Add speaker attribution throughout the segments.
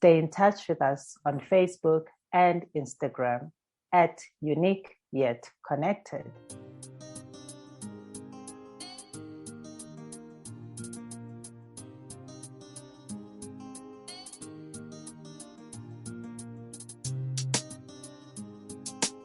Speaker 1: Stay in touch with us on Facebook and Instagram at Younique Yet Connected.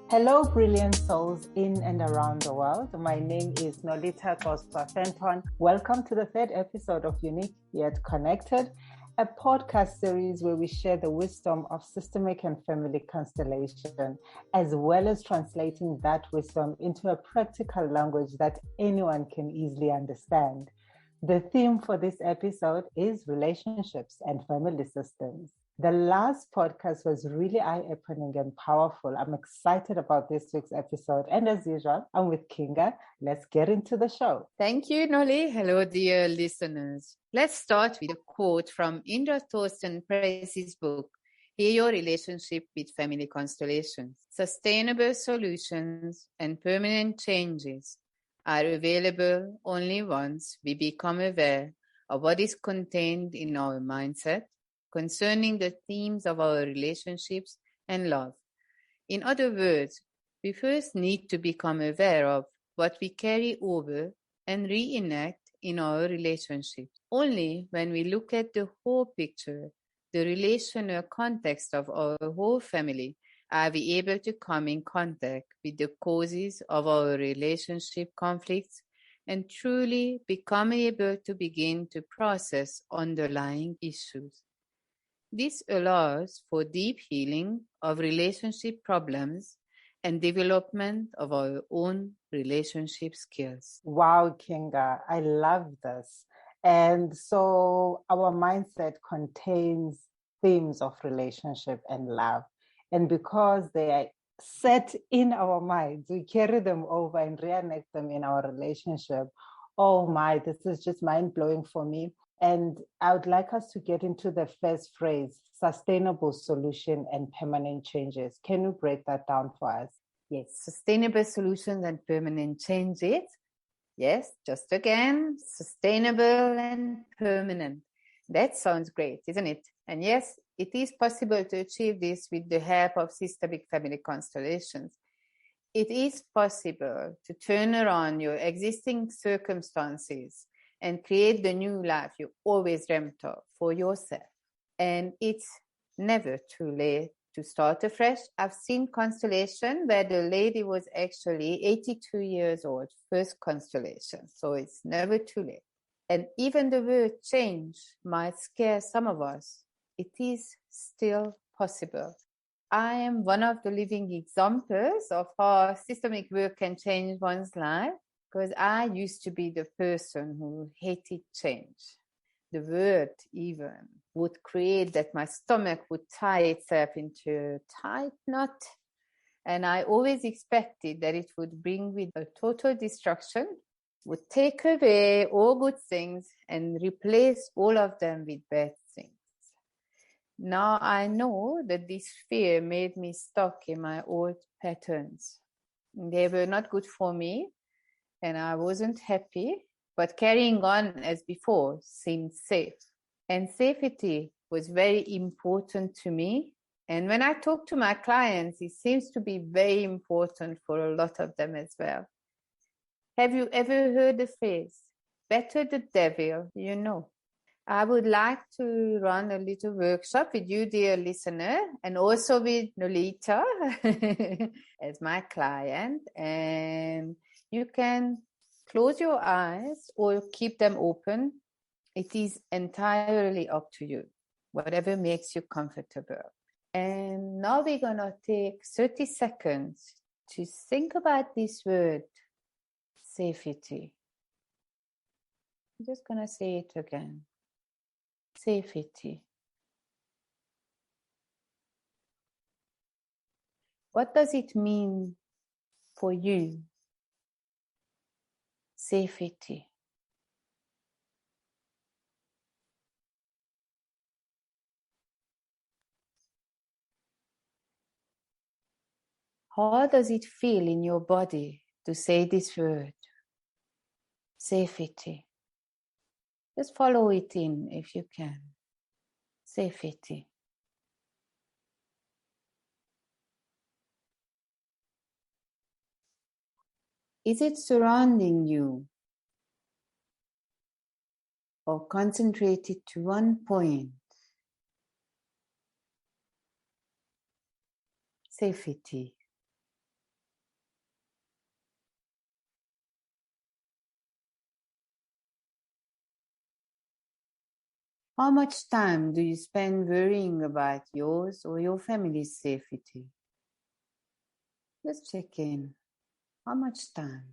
Speaker 1: Hello, brilliant souls in and around the world. My name is Nolita Costa-Fenton. Welcome to the third episode of Younique Yet Connected, a podcast series where we share the wisdom of systemic and family constellation, as well as translating that wisdom into a practical language that anyone can easily understand. The theme for this episode is relationships and family systems. The last podcast was really eye-opening and powerful. I'm excited about this week's episode. And as usual, I'm with Kinga. Let's get into the show.
Speaker 2: Thank you, Noli. Hello, dear listeners. Let's start with a quote from Indra Thorsten Price's book, Hear Your Relationship with Family Constellations. Sustainable solutions and permanent changes are available only once we become aware of what is contained in our mindset concerning the themes of our relationships and love. In other words, we first need to become aware of what we carry over and reenact in our relationships. Only when we look at the whole picture, the relational context of our whole family, are we able to come in contact with the causes of our relationship conflicts and truly become able to begin to process underlying issues. This allows for deep healing of relationship problems and development of our own relationship skills.
Speaker 1: Wow, Kinga, I love this. And so our mindset contains themes of relationship and love. And because they are set in our minds, we carry them over and reenact them in our relationship. Oh my, this is just mind-blowing for me. And I would like us to get into the first phrase, sustainable solution and permanent changes. Can you break that down for us?
Speaker 2: Yes, sustainable solutions and permanent changes. Yes, just again, sustainable and permanent. That sounds great, isn't it? And yes, it is possible to achieve this with the help of systemic family constellations. It is possible to turn around your existing circumstances and create the new life you always dreamt of for yourself. And it's never too late to start afresh. I've seen constellation where the lady was actually 82 years old, first constellation. So it's never too late. And even the word change might scare some of us. It is still possible. I am one of the living examples of how systemic work can change one's life, because I used to be the person who hated change. The word even would create that my stomach would tie itself into a tight knot. And I always expected that it would bring with a total destruction, would take away all good things and replace all of them with bad things. Now I know that this fear made me stuck in my old patterns. They were not good for me and I wasn't happy, but carrying on as before seemed safe. And safety was very important to me. And when I talk to my clients, it seems to be very important for a lot of them as well. Have you ever heard the phrase, better the devil you know? I would like to run a little workshop with you, dear listener, and also with Nolita as my client. And you can close your eyes or keep them open. It is entirely up to you, whatever makes you comfortable. And now we're going to take 30 seconds to think about this word, safety. I'm just going to say it again. Safety. What does it mean for you? Safety. How does it feel in your body to say this word? Safety. Just follow it in if you can. Safety. Is it surrounding you or concentrated to one point? Safety. How much time do you spend worrying about yours or your family's safety? Just check in. How much time?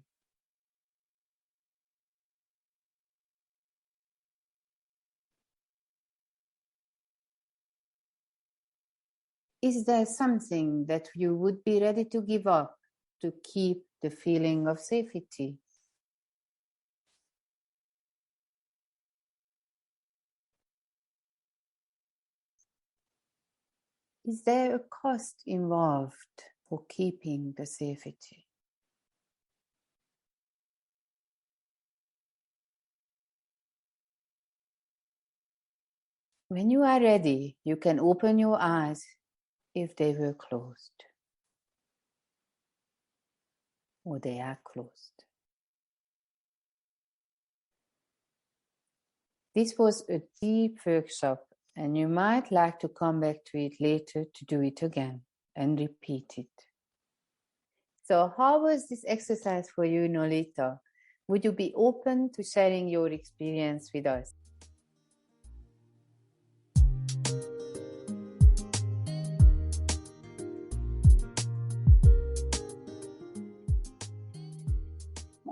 Speaker 2: Is there something that you would be ready to give up to keep the feeling of safety? Is there a cost involved for keeping the safety? When you are ready, you can open your eyes if they were closed, or they are closed. This was a deep workshop, and you might like to come back to it later to do it again and repeat it. So how was this exercise for you, Nolita? Would you be open to sharing your experience with us?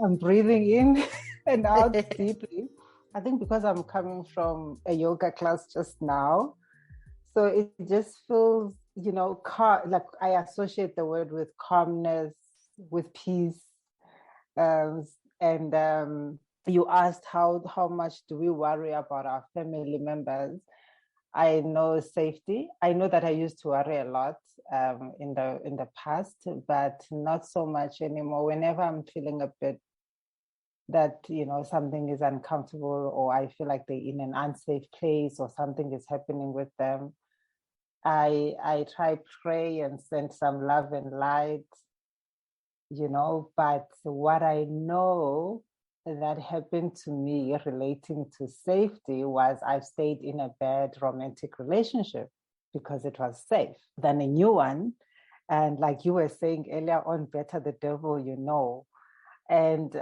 Speaker 1: I'm breathing in and out deeply. I think because I'm coming from a yoga class just now, so it just feels, like I associate the word with calmness, with peace. And you asked how much do we worry about our family members. I know safety. I know that I used to worry a lot in the past, but not so much anymore. Whenever I'm feeling a bit that something is uncomfortable, or I feel like they're in an unsafe place, or something is happening with them, I try pray and send some love and light, but what I know that happened to me relating to safety was I've stayed in a bad romantic relationship because it was safe than a new one. And like you were saying earlier on, better the devil you know. And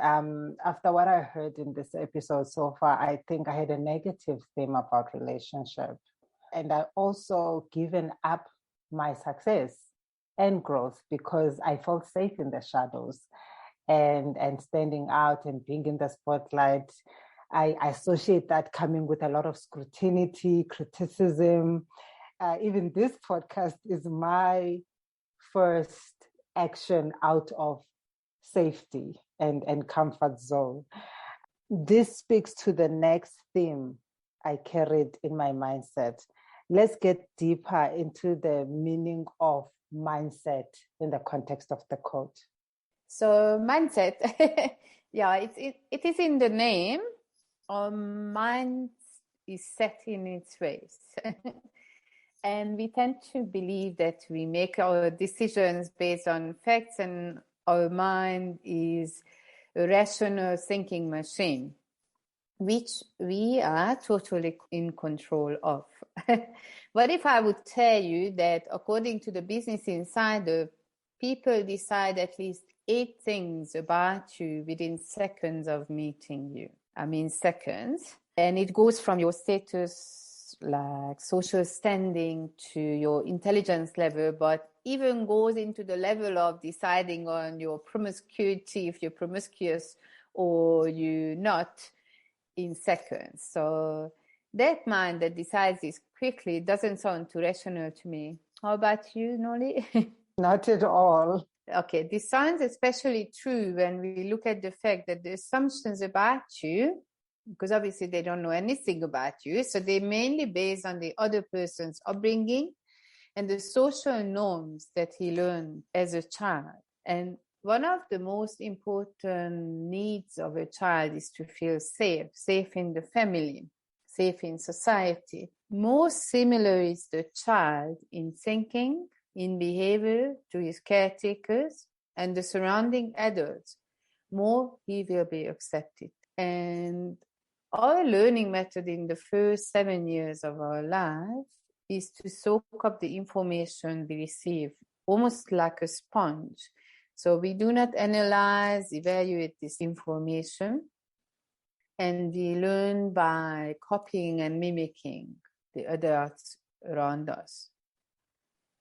Speaker 1: after what I heard in this episode so far, I think I had a negative theme about relationship. And I also given up my success and growth because I felt safe in the shadows and standing out and being in the spotlight. I associate that coming with a lot of scrutiny, criticism. Even this podcast is my first action out of safety and comfort zone. This speaks to the next theme I carried in my mindset. Let's get deeper into the meaning of mindset in the context of the quote.
Speaker 2: So mindset, yeah, it is in the name. Our mind is set in its ways. And we tend to believe that we make our decisions based on facts, and our mind is a rational thinking machine, which we are totally in control of. What if I would tell you that according to the Business Insider, people decide at least 8 things about you within seconds of meeting you? I mean, seconds. And it goes from your status, like social standing, to your intelligence level, but even goes into the level of deciding on your promiscuity, if you're promiscuous or you're not, in seconds. So that mind that decides this quickly doesn't sound too rational to me. How about you, Noli?
Speaker 1: Not at all.
Speaker 2: Okay, this sounds especially true when we look at the fact that the assumptions about you, because obviously they don't know anything about you, so they're mainly based on the other person's upbringing and the social norms that he learned as a child. And one of the most important needs of a child is to feel safe, safe in the family, safe in society. Most similar is the child in thinking, in behavior to his caretakers and the surrounding adults. more he will be accepted. And our learning method in the first 7 years of our life is to soak up the information we receive, almost like a sponge. So we do not analyze, evaluate this information, and we learn by copying and mimicking the adults around us.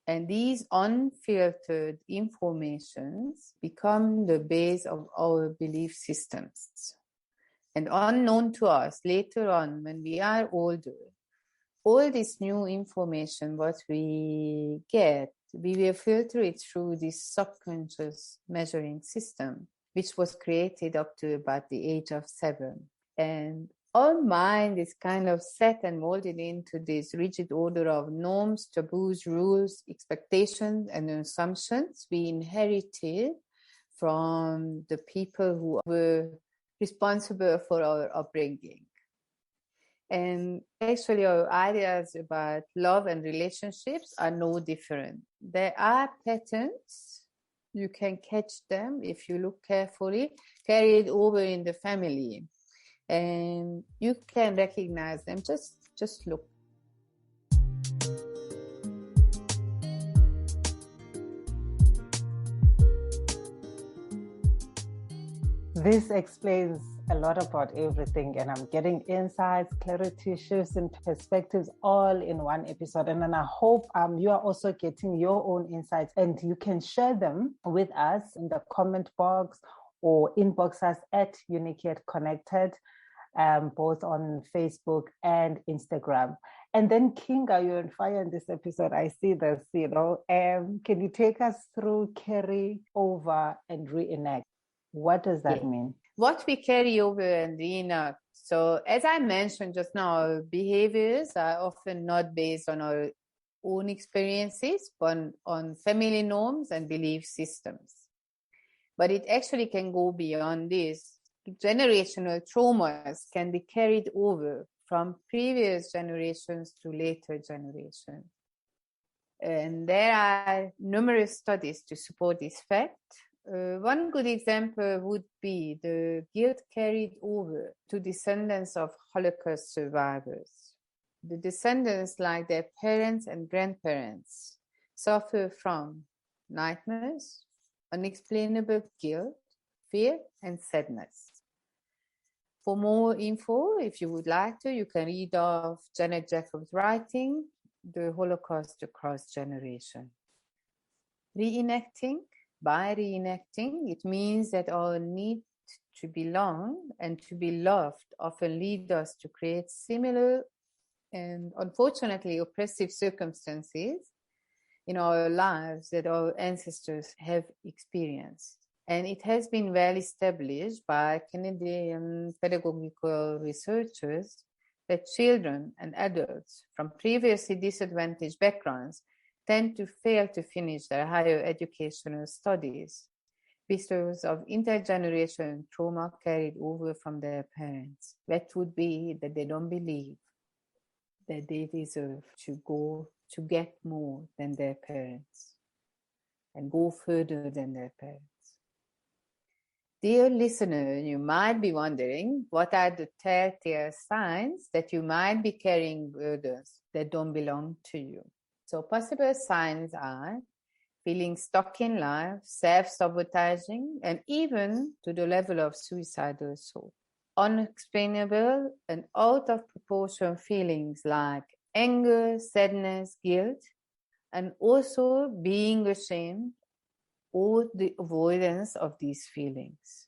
Speaker 2: And these unfiltered informations become the base of our belief systems. And unknown to us, later on, when we are older, all this new information, what we get, we will filter it through this subconscious measuring system, which was created up to about the age of 7. And our mind is kind of set and molded into this rigid order of norms, taboos, rules, expectations, and assumptions we inherited from the people who were responsible for our upbringing. And actually our ideas about love and relationships are no different. There are patterns, you can catch them if you look carefully, carried over in the family. And you can recognize them, just look.
Speaker 1: This explains a lot about everything, and I'm getting insights, clarity, shifts, and perspectives all in one episode. And then I hope you are also getting your own insights, and you can share them with us in the comment box or inbox us at Younique Yet Connected, both on Facebook and Instagram. And then, Kinga, you're on fire in this episode. I see this, can you take us through carry over and reenact? What does that mean?
Speaker 2: What we carry over and reenact. So as I mentioned just now, behaviors are often not based on our own experiences, but on family norms and belief systems. But it actually can go beyond this. Generational traumas can be carried over from previous generations to later generations. And there are numerous studies to support this fact. One good example would be the guilt carried over to descendants of Holocaust survivors. The descendants, like their parents and grandparents, suffer from nightmares, unexplainable guilt, fear, and sadness. For more info, if you would like to, you can read off Janet Jacobs' writing, The Holocaust Across Generation. Reenacting. By reenacting, it means that our need to belong and to be loved often lead us to create similar and unfortunately oppressive circumstances in our lives that our ancestors have experienced. And it has been well established by Canadian pedagogical researchers that children and adults from previously disadvantaged backgrounds tend to fail to finish their higher educational studies because of intergenerational trauma carried over from their parents. That would be that they don't believe that they deserve to get more than their parents and go further than their parents. Dear listener, you might be wondering, what are the telltale signs that you might be carrying burdens that don't belong to you? So possible signs are feeling stuck in life, self-sabotaging, and even to the level of suicidal thought. Unexplainable and out of proportion feelings like anger, sadness, guilt, and also being ashamed or the avoidance of these feelings.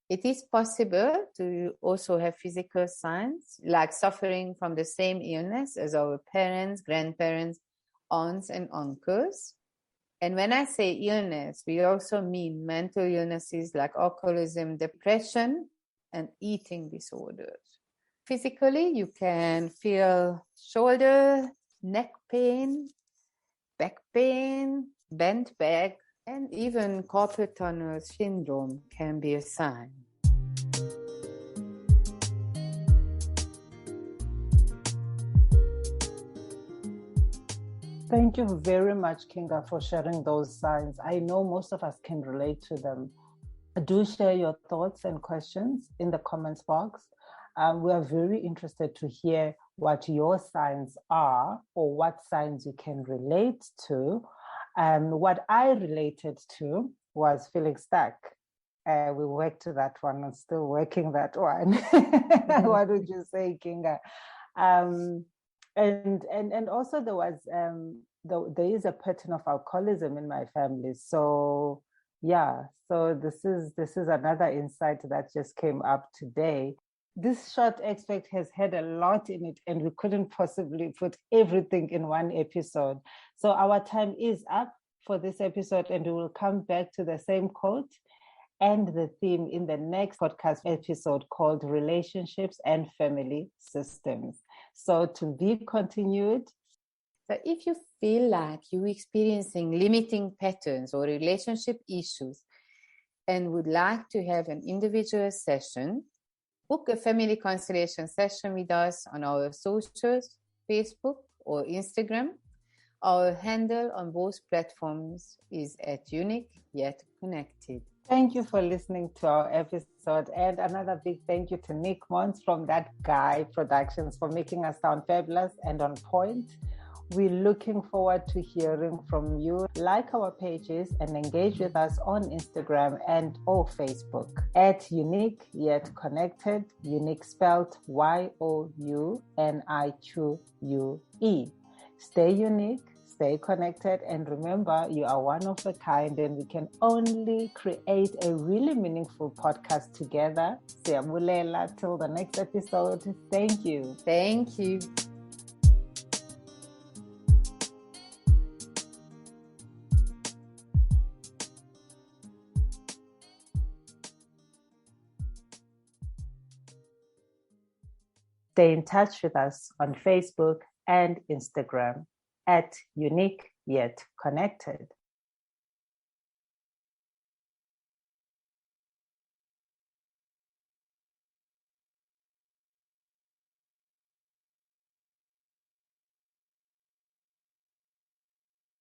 Speaker 2: It is possible to also have physical signs like suffering from the same illness as our parents, grandparents, aunts and uncles. And when I say illness, we also mean mental illnesses like alcoholism, depression, and eating disorders. Physically, you can feel shoulder, neck pain, back pain, bent back, and even carpal tunnel syndrome can be a sign.
Speaker 1: Thank you very much, Kinga, for sharing those signs. I know most of us can relate to them. Do share your thoughts and questions in the comments box. We are very interested to hear what your signs are or what signs you can relate to. What I related to was feeling stuck. We worked to that one and still working that one. What would you say, Kinga? And also there was there is a pattern of alcoholism in my family. So yeah, so this is another insight that just came up today. This short extract has had a lot in it, and we couldn't possibly put everything in one episode. So our time is up for this episode, and we will come back to the same quote and the theme in the next podcast episode called Relationships and Family Systems. So to be continued.
Speaker 2: So if you feel like you're experiencing limiting patterns or relationship issues and would like to have an individual session, book a family constellation session with us on our socials, Facebook or Instagram. Our handle on both platforms is at Younique Yet Connected.
Speaker 1: Thank you for listening to our episode. And another big thank you to Nick Mons from That Guy Productions for making us sound fabulous and on point. We're looking forward to hearing from you. Like our pages and engage with us on Instagram and or Facebook at Younique Yet Connected, Younique spelled YOUNIQUE. Stay unique, stay connected, and remember you are one of a kind, and we can only create a really meaningful podcast together. Siyabulela till the next episode. Thank you.
Speaker 2: Thank you.
Speaker 1: Stay in touch with us on Facebook and Instagram at Younique Yet Connected.